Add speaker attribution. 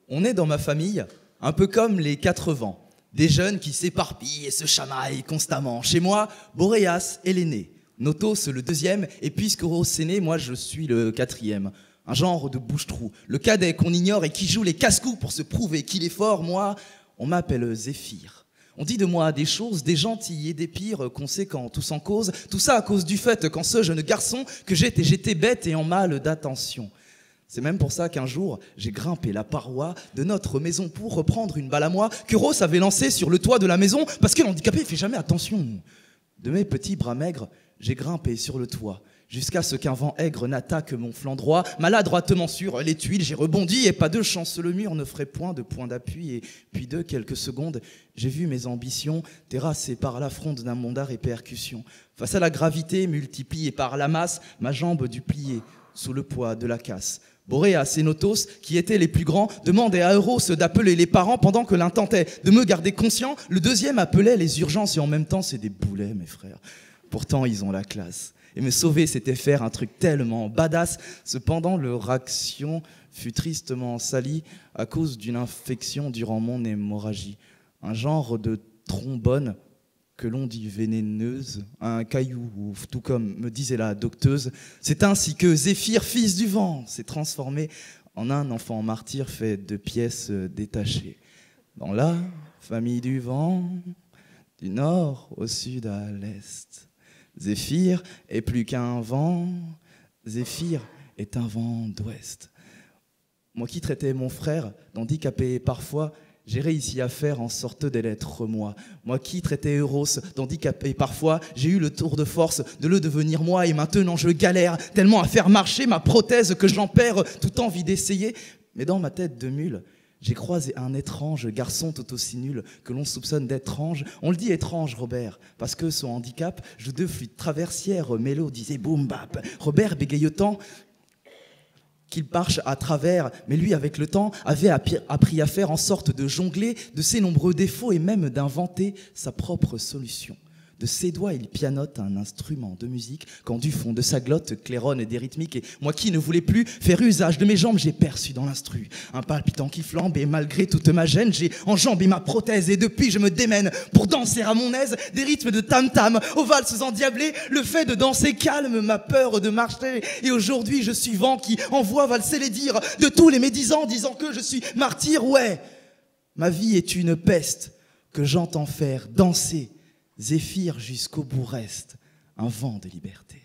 Speaker 1: On est dans ma famille un peu comme les quatre vents, des jeunes qui s'éparpillent et se chamaillent constamment. Chez moi, Boréas est l'aîné, Notos le deuxième, et puisque Rose est né, moi je suis le quatrième. Un genre de bouche-trou, le cadet qu'on ignore et qui joue les casse-coups pour se prouver qu'il est fort. Moi, on m'appelle Zéphyr. On dit de moi des choses, des gentilles et des pires, conséquents, tous en cause. Tout ça à cause du fait qu'en ce jeune garçon que j'étais bête et en mal d'attention. C'est même pour ça qu'un jour, j'ai grimpé la paroi de notre maison pour reprendre une balle à moi que Rose avait lancée sur le toit de la maison parce que l'handicapé fait jamais attention. De mes petits bras maigres, j'ai grimpé sur le toit jusqu'à ce qu'un vent aigre n'attaque mon flanc droit. Maladroitement sur les tuiles, j'ai rebondi et pas de chance, le mur ne ferait point de point d'appui. Et puis de quelques secondes, j'ai vu mes ambitions terrassées par la fronde d'un monde à répercussions. Face à la gravité multipliée par la masse, ma jambe dut plier sous le poids de la casse. Boréas et Notos, qui étaient les plus grands, demandaient à Euros d'appeler les parents pendant que l'un tentait de me garder conscient. Le deuxième appelait les urgences et en même temps, c'est des boulets, mes frères. Pourtant, ils ont la classe. Et me sauver, c'était faire un truc tellement badass. Cependant, leur action fut tristement salie à cause d'une infection durant mon hémorragie. Un genre de trombone que l'on dit vénéneuse, un caillou, tout comme me disait la docteuse. C'est ainsi que Zéphyr, fils du vent, s'est transformé en un enfant martyr fait de pièces détachées. Dans la famille du vent, du nord au sud à l'est, Zéphyr est plus qu'un vent, Zéphyr est un vent d'ouest. Moi qui traitais mon frère d'handicapé parfois, j'ai réussi à faire en sorte d'être moi. Moi qui traitais Euros d'handicapé parfois, j'ai eu le tour de force de le devenir moi. Et maintenant je galère tellement à faire marcher ma prothèse que j'en perds toute envie d'essayer. Mais dans ma tête de mule, j'ai croisé un étrange garçon tout aussi nul que l'on soupçonne d'étrange. On le dit étrange, Robert, parce que son handicap joue deux flûtes traversières, mélo disait boum bap. Robert bégaye autant qu'il marche à travers, mais lui, avec le temps, avait appris à faire en sorte de jongler de ses nombreux défauts et même d'inventer sa propre solution. De ses doigts, il pianote un instrument de musique quand du fond de sa glotte claironne des rythmiques. Et moi qui ne voulais plus faire usage de mes jambes, j'ai perçu dans l'instru un palpitant qui flambe. Et malgré toute ma gêne, j'ai enjambé ma prothèse. Et depuis, je me démène pour danser à mon aise des rythmes de tam-tam aux valses endiablées. Le fait de danser calme ma peur de marcher. Et aujourd'hui, je suis vent qui envoie valser les dires de tous les médisants, disant que je suis martyr. Ouais, ma vie est une peste que j'entends faire danser. Zéphyr jusqu'au bout reste un vent de liberté.